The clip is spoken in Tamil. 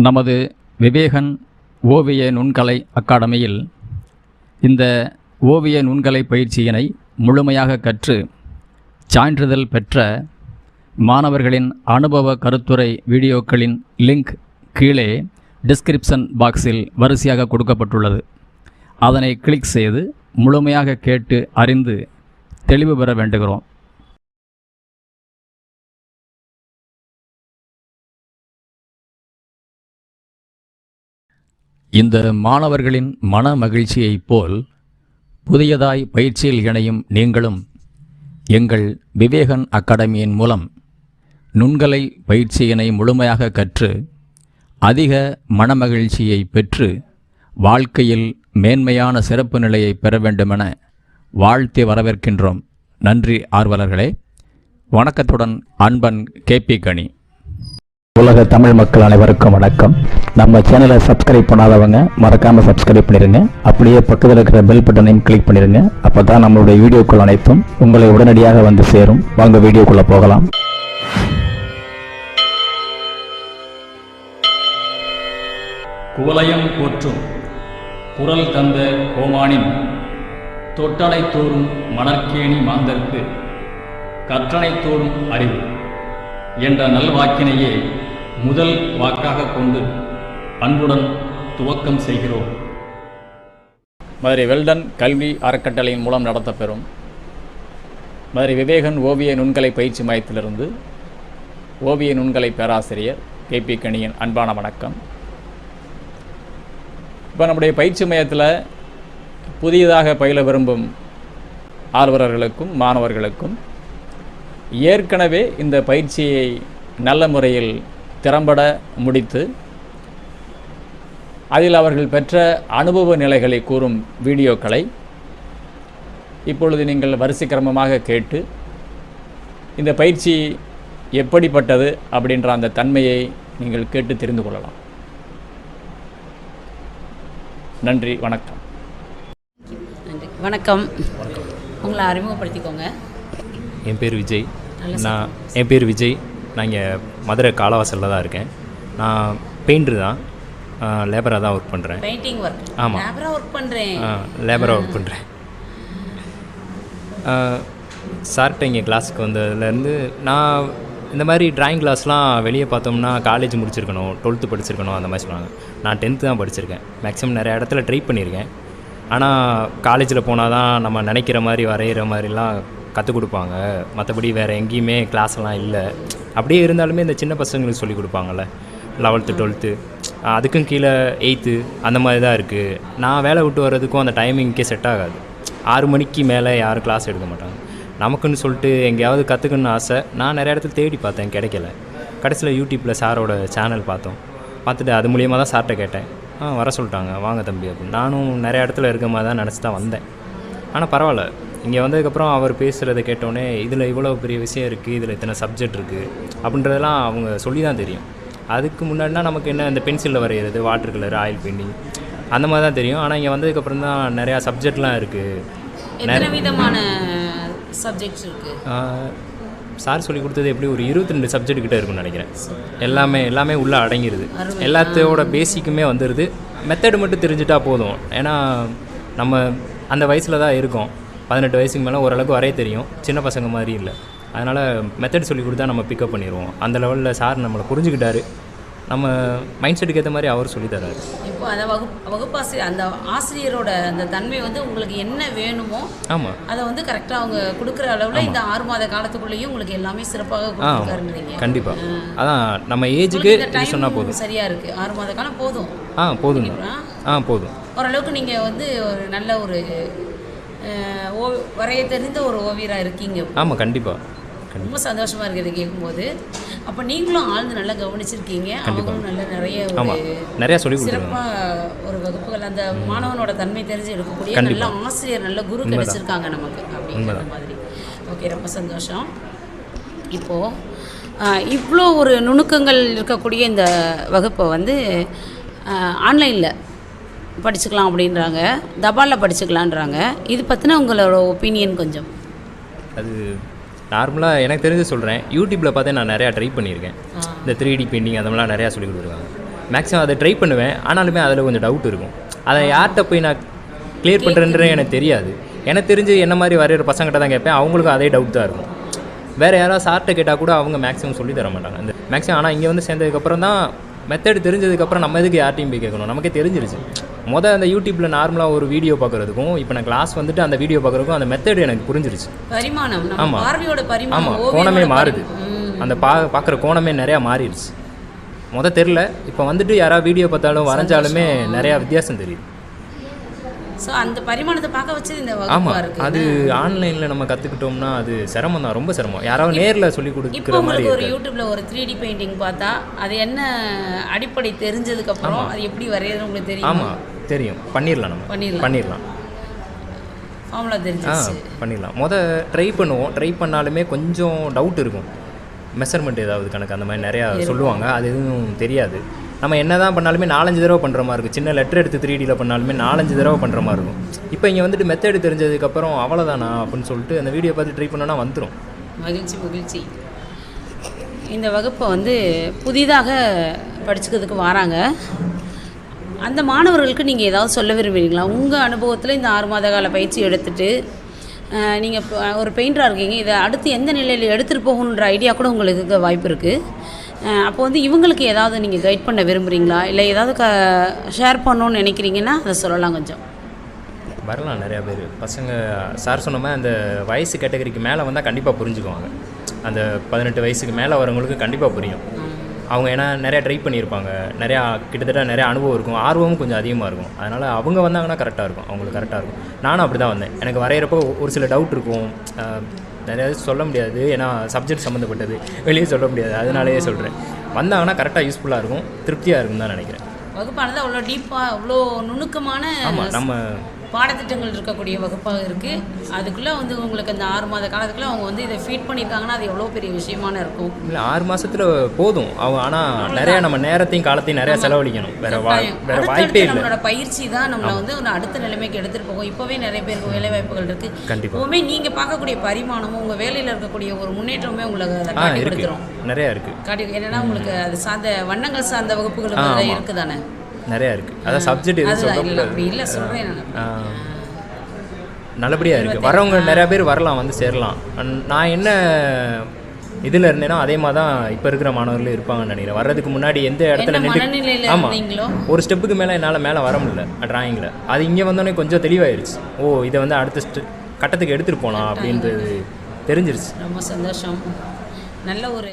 நமது விவேகன் ஓவிய நுண்கலை அகாடமியில் இந்த ஓவிய நுண்கலை பயிற்சியினை முழுமையாக கற்று சான்றிதழ் பெற்ற மாணவர்களின் அனுபவ கருத்துரை வீடியோக்களின் லிங்க் கீழே டிஸ்கிரிப்ஷன் பாக்ஸில் வரிசையாக கொடுக்கப்பட்டுள்ளது. அதனை கிளிக் செய்து முழுமையாக கேட்டு அறிந்து தெளிவு பெற வேண்டுகிறோம். இந்த மாணவர்களின் மன மகிழ்ச்சியைப் போல் புதியதாய் பயிற்சியில் இணையும் நீங்களும் எங்கள் விவேகன் அகாடமியின் மூலம் நுண்கலை பயிற்சியினை முழுமையாக கற்று அதிக மனமகிழ்ச்சியை பெற்று வாழ்க்கையில் மேன்மையான சிறப்பு நிலையை பெற வேண்டுமென வாழ்த்தி வரவேற்கின்றோம். நன்றி ஆர்வலர்களே. வணக்கத்துடன் அன்பன் கேபி கனி. உலக தமிழ் மக்கள் அனைவருக்கும் வணக்கம். நம்ம சேனலை சப்ஸ்கிரைப் பண்ணாதவங்க மறக்காமல் சப்ஸ்கிரைப் பண்ணிடுங்க. அப்படியே பக்கத்தில் இருக்கிற பெல் பட்டனையும் கிளிக் பண்ணிடுங்க. அப்போ தான் நம்மளுடைய வீடியோக்கள் அனைத்தும் உங்களை உடனடியாக வந்து சேரும். வாங்க வீடியோக்குள்ளே போகலாம். குவலயம் போற்றும் குரல் தந்த கோமானின் தொட்டனை தோறும் மணற்கேணி மாந்தர்க்கு கற்றனை தோறும் அறிவு என்ற நல்வாக்கினையே முதல் வாக்காக கொண்டு அன்புடன் துவக்கம் செய்கிறோம். மதுரை வெல்டன் கல்வி அறக்கட்டளையின் மூலம் நடத்தப்பெறும் மதுரை விவேகன் ஓவிய நுண்கலை பயிற்சி மையத்திலிருந்து ஓவிய நுண்கலை பேராசிரியர் கேபி கனியின் அன்பான வணக்கம். இப்போ நம்முடைய பயிற்சி மையத்தில் புதியதாக பயில விரும்பும் ஆர்வலர்களுக்கும் மாணவர்களுக்கும் ஏற்கனவே இந்த பயிற்சியை நல்ல முறையில் திறம்பட முடித்து அதில் அவர்கள் பெற்ற அனுபவ நிலைகளை கூறும் வீடியோக்களை இப்பொழுது நீங்கள் வரிசை கிரமமாக கேட்டு இந்த பயிற்சி எப்படிப்பட்டது அப்படின்ற அந்த தன்மையை நீங்கள் கேட்டு தெரிந்து கொள்ளலாம். நன்றி, வணக்கம். வணக்கம். உங்களை அறிமுகப்படுத்திக்கோங்க. என் பேர் விஜய். நான் இங்கே மதுரை காலவாசலில் தான் இருக்கேன். நான் பெயிண்டர் தான், லேபராக தான் ஒர்க் பண்ணுறேன். Painting work? ஆமாம், லேபராக ஒர்க் பண்ணுறேன். சார்கிட்ட இங்கே கிளாஸுக்கு வந்ததுலேருந்து நான் இந்த மாதிரி ட்ராயிங் கிளாஸ்லாம் வெளியே பார்த்தோம்னா காலேஜ் முடிச்சிருக்கணும், 12th படிச்சிருக்கணும் அந்த மாதிரி சொல்லுவாங்க. நான் 10th தான் படிச்சிருக்கேன். மேக்ஸிமம் நிறைய இடத்துல ட்ரை பண்ணியிருக்கேன். ஆனால் காலேஜில் போனால் தான் நம்ம நினைக்கிற மாதிரி வரைகிற மாதிரிலாம் கற்றுக் கொடுப்பாங்க. மற்றபடி வேறு எங்கேயுமே கிளாஸ்லாம் இல்லை. அப்படியே இருந்தாலுமே இந்த சின்ன பசங்களுக்கு சொல்லிக் கொடுப்பாங்கள்ல, 11th 12th, அதுக்கும் கீழே 8th அந்த மாதிரி தான் இருக்குது. நான் வேலை விட்டு வர்றதுக்கும் அந்த டைமிங்க்கே செட் ஆகாது. 6 மணிக்கு மேலே யாரும் கிளாஸ் எடுக்க மாட்டாங்க. நமக்குன்னு சொல்லிட்டு எங்கேயாவது கற்றுக்கணுன்னு ஆசை. நான் நிறைய இடத்துல தேடி பார்த்தேன், கிடைக்கல. கடைசியில் யூடியூப்பில் சாரோட சேனல் பார்த்துட்டு அது மூலியமாக தான் சார்கிட்ட கேட்டேன். வர சொல்லிட்டாங்க, வாங்க தம்பி அப்படின்னு. நானும் நிறைய இடத்துல இருக்க மாதிரி தான் நினச்சி தான் வந்தேன். ஆனால் பரவாயில்ல, இங்கே வந்ததுக்கப்புறம் அவர் பேசுகிறத கேட்டோன்னே இதில் இவ்வளோ பெரிய விஷயம் இருக்குது, இதில் இத்தனை சப்ஜெக்ட் இருக்குது அப்படின்றதெல்லாம் அவங்க சொல்லி தான் தெரியும். அதுக்கு முன்னாடினா நமக்கு என்ன, இந்த பென்சிலில் வரைகிறது, வாட்டர் கலர், ஆயில் பெயிண்டிங் அந்த மாதிரி தான் தெரியும். ஆனால் இங்கே வந்ததுக்கப்புறம் தான் நிறையா சப்ஜெக்ட்லாம் இருக்குது. நிறைய விதமான சப்ஜெக்ட்ஸ் இருக்குது. சார் சொல்லி கொடுத்தது எப்படி ஒரு 22 சப்ஜெக்ட் கிட்டே இருக்குன்னு நினைக்கிறேன். எல்லாமே உள்ளே அடங்கிடுது. எல்லாத்தையோட பேசிக்குமே வந்துடுது. மெத்தடு மட்டும் தெரிஞ்சுட்டா போதும். ஏன்னா நம்ம அந்த வயசில் தான் இருக்கோம். 18 வயசுக்கு மேலே ஓரளவுக்கு வரைய தெரியும். சின்ன பசங்க மாதிரி இல்லை. அதனால் மெத்தட் சொல்லி கொடுத்தா நம்ம பிக்கப் பண்ணிடுவோம். அந்த லெவலில் சார் நம்மளை புரிஞ்சுக்கிட்டாரு. நம்ம மைண்ட் செட்டுக்கு ஏற்ற மாதிரி அவர் சொல்லி தராரு. இப்போ அந்த வகுப்பாசிரியர், அந்த ஆசிரியரோட அந்த தன்மை உங்களுக்கு என்ன வேணுமோ ஆமாம் அதை கரெக்டாக அவங்க கொடுக்குற அளவில் இந்த 6 மாத காலத்துக்குள்ளேயும் உங்களுக்கு எல்லாமே சிறப்பாக கொடுக்குறாருன்றீங்க. கண்டிப்பாக. அதான் நம்ம ஏஜுக்கு சொன்னால் போதும். சரியாக இருக்குது. 6 மாத காலம் போதும். போதும். போதும். ஓரளவுக்கு நீங்கள் ஒரு நல்ல ஒரு வரைய தெரிந்த ஒரு ஓவியராக இருக்கீங்க. ஆமாம், கண்டிப்பாக. ரொம்ப சந்தோஷமாக இருக்குது கேட்கும்போது. அப்போ நீங்களும் ஆழ்ந்து நல்லா கவனிச்சிருக்கீங்க. அவங்களும் நிறைய சொல்லி சிறப்பாக ஒரு வகுப்புகள் அந்த மாணவனோட தன்மை தெரிஞ்சு எடுக்கக்கூடிய நல்ல ஆசிரியர், நல்ல குரு கிடைச்சிருக்காங்க நமக்கு அப்படிங்கிற மாதிரி. ஓகே, ரொம்ப சந்தோஷம். இப்போது இவ்வளோ ஒரு நுணுக்கங்கள் இருக்கக்கூடிய இந்த வகுப்பை ஆன்லைனில் படிச்சுக்கலாம் அப்படின்றாங்க, தபாலில் படிச்சுக்கலான்றாங்க. இது பற்றின உங்களோட ஒப்பீனியன் கொஞ்சம்? அது நார்மலாக எனக்கு தெரிஞ்சு சொல்கிறேன். யூடியூப்பில் பார்த்தே நான் நிறையா ட்ரை பண்ணியிருக்கேன். இந்த 3D பெயிண்டிங் அதெல்லாம் நிறையா சொல்லி கொடுத்துருக்காங்க. மேக்ஸிமம் அதை ட்ரை பண்ணுவேன். ஆனாலுமே அதில் கொஞ்சம் டவுட் இருக்கும். அதை யார்கிட்ட போய் நான் கிளியர் பண்ணுறேன்றே எனக்கு தெரியாது. எனக்கு தெரிஞ்சு என்ன மாதிரி வரைகிற பசங்கிட்ட தான் கேட்பேன். அவங்களுக்கும் அதே டவுட் தான் இருக்கும். வேறு யாராவது சார்கிட்ட கேட்டால் கூட அவங்க மேக்ஸிமம் சொல்லி தர மாட்டாங்க இந்த மேக்ஸிமம். ஆனால் இங்கே வந்து சேர்ந்ததுக்கப்புறம் தான் மெத்தட் தெரிஞ்சதுக்கப்புறம் நம்ம எதுக்கு யார்ட்டையும் போய் கேட்கணும், நமக்கே தெரிஞ்சிருச்சு. அந்த யூடியூப்பில் நார்மலாக ஒரு வீடியோ பார்க்குறதுக்கும் இப்போ நான் கிளாஸ் வந்துட்டு அந்த வீடியோ பார்க்குறதுக்கும் அந்த மெத்தட் எனக்கு புரிஞ்சிருச்சு. பரிமாணம், ஆமாம் ஆமாம், கோணமே மாறுது. அந்த பார்க்குற கோணமே நிறையா மாறிடுச்சு. தெரில. இப்போ வந்துட்டு யாராவது வீடியோ பார்த்தாலும் வரைஞ்சாலுமே நிறையா வித்தியாசம் தெரியுது. ஸோ அந்த பரிமாணத்தை பார்க்க வச்சு இந்த வகுப்பாக இருக்குது. அது ஆன்லைனில் நம்ம கற்றுக்கிட்டோம்னா அது சிரமம் தான், ரொம்ப சிரமம். யாராவது நேரில் சொல்லி கொடுக்குற மாதிரி. ஒரு யூடியூப்பில் ஒரு 3D பெயிண்டிங் பார்த்தா அது என்ன அடிப்படை தெரிஞ்சதுக்கப்புறம் அது எப்படி வரைகிறது உங்களுக்கு தெரியும்? ஆமாம் தெரியும். பண்ணிடலாம், நம்ம பண்ணிடலாம். ஃபார்முலா தெரிஞ்சு பண்ணிடலாம். ட்ரை பண்ணுவோம். ட்ரை பண்ணாலுமே கொஞ்சம் டவுட் இருக்கும். மெஷர்மெண்ட் ஏதாவது கணக்கு அந்த மாதிரி நிறையா சொல்லுவாங்க. அது எதுவும் தெரியாது. நம்ம என்ன தான் பண்ணாலுமே 4-5 தடவை பண்ணுற மாதிரி இருக்கும். சின்ன லெட்டர் எடுத்து 3Dயில் பண்ணாலுமே 4-5 தடவை பண்ணுற மாதிரி இருக்கும். இப்போ இங்கே வந்துட்டு மெத்தட் தெரிஞ்சதுக்கப்புறம் அவ்வளோதானா அப்படின்னு சொல்லிட்டு அந்த வீடியோ பார்த்து ட்ரை பண்ணோன்னா வந்துடும். மகிழ்ச்சி. இந்த வகுப்பை வந்து புதிதாக படிச்சுக்கிறதுக்கு வராங்க. அந்த மாணவர்களுக்கு நீங்கள் ஏதாவது சொல்ல விரும்புகிறீங்களா? உங்கள் அனுபவத்தில் இந்த 6 மாத கால பயிற்சி எடுத்துகிட்டு நீங்கள் ஒரு பெயிண்டராக இருக்கீங்க, இதை அடுத்து எந்த நிலையில் எடுத்துகிட்டு போகணுன்ற ஐடியா கூட உங்களுக்கு வாய்ப்பு இருக்குது. அப்போ வந்து இவங்களுக்கு ஏதாவது நீங்கள் கைட் பண்ண விரும்புகிறீங்களா, இல்லை ஏதாவது ஷேர் பண்ணணுன்னு நினைக்கிறீங்கன்னா அதை சொல்லலாம். கொஞ்சம் வரலாம். நிறையா பேர் பசங்க சார் சொன்ன மாதிரி அந்த வயசு கேட்டகரிக்கு மேலே வந்தால் கண்டிப்பாக புரிஞ்சுக்குவாங்க. அந்த 18 வயசுக்கு மேலே வரவங்களுக்கு கண்டிப்பாக புரியும். அவங்க ஏன்னா நிறையா ட்ரை பண்ணியிருப்பாங்க, கிட்டத்தட்ட நிறையா அனுபவம் இருக்கும், ஆர்வமும் கொஞ்சம் அதிகமாக இருக்கும். அதனால் அவங்க வந்தாங்கன்னா கரெக்டாக இருக்கும், அவங்களுக்கு கரெக்டாக இருக்கும். நானும் அப்படி தான் வந்தேன். எனக்கு வரைகிறப்போ ஒரு சில டவுட் இருக்கும், நிறையா சொல்ல முடியாது, ஏன்னா சப்ஜெக்ட் சம்மந்தப்பட்டது, வெளியே சொல்ல முடியாது. அதனாலேயே சொல்கிறேன். வந்தாங்கன்னா கரெக்டாக யூஸ்ஃபுல்லாக இருக்கும், திருப்தியாக இருக்கும் தான் நினைக்கிறேன். வகுப்பானது அவ்வளோ டீப்பாக, அவ்வளோ நுணுக்கமான நம்ம பாடத்திட்டங்கள் இருக்கக்கூடிய வகுப்பாக இருக்குது. அதுக்குள்ளே வந்து உங்களுக்கு அந்த 6 மாத காலத்துக்குள்ளே அவங்க வந்து இதை ஃபீட் பண்ணியிருக்காங்கன்னா அது எவ்வளோ பெரிய விஷயமான இருக்கும். இல்லை 6 மாதத்தில் போதும். ஆனால் நிறையா நம்ம நேரத்தையும் காலத்தையும் நிறையா செலவழிக்கணும். வேறு வாய்ப்பே இல்லை. நம்மளோட பயிற்சி தான் நம்மளை வந்து ஒரு அடுத்த நிலைமைக்கு எடுத்துகிட்டு போகும். இப்போவே நிறைய பேருக்கு வேலை வாய்ப்புகள் இருக்குது. கண்டிப்பாக எப்போவுமே நீங்கள் பார்க்கக்கூடிய பரிமாணமும் உங்கள் வேலையில் இருக்கக்கூடிய ஒரு முன்னேற்றமே உங்களுக்கு அதை காட்டிக்கிறோம். நிறையா இருக்குது. என்னென்னா உங்களுக்கு அது சார்ந்த வண்ணங்கள் சார்ந்த வகுப்புகள் இருக்குது தானே, நிறையா இருக்குது. அதான் சப்ஜெக்ட் எதுவும் சொல்கிறேன் நல்லபடியாக இருக்குது. வரவங்க நிறையா பேர் வரலாம், வந்து சேரலாம். நான் என்ன இதில் இருந்தேனோ அதே மாதிரி தான் இப்போ இருக்கிற மாணவர்களும் இருப்பாங்கன்னு நினைக்கிறேன். வர்றதுக்கு முன்னாடி எந்த இடத்துல நின்று ஒரு ஸ்டெப்புக்கு மேலே என்னால் மேலே வர முடியல ட்ராயிங்கில். அது இங்கே வந்தோடனே கொஞ்சம் தெளிவாயிருச்சு. இதை வந்து அடுத்த கட்டத்துக்கு எடுத்துகிட்டு போகலாம் அப்படின்றது தெரிஞ்சிருச்சு. ரொம்ப சந்தோஷம். நல்ல ஒரு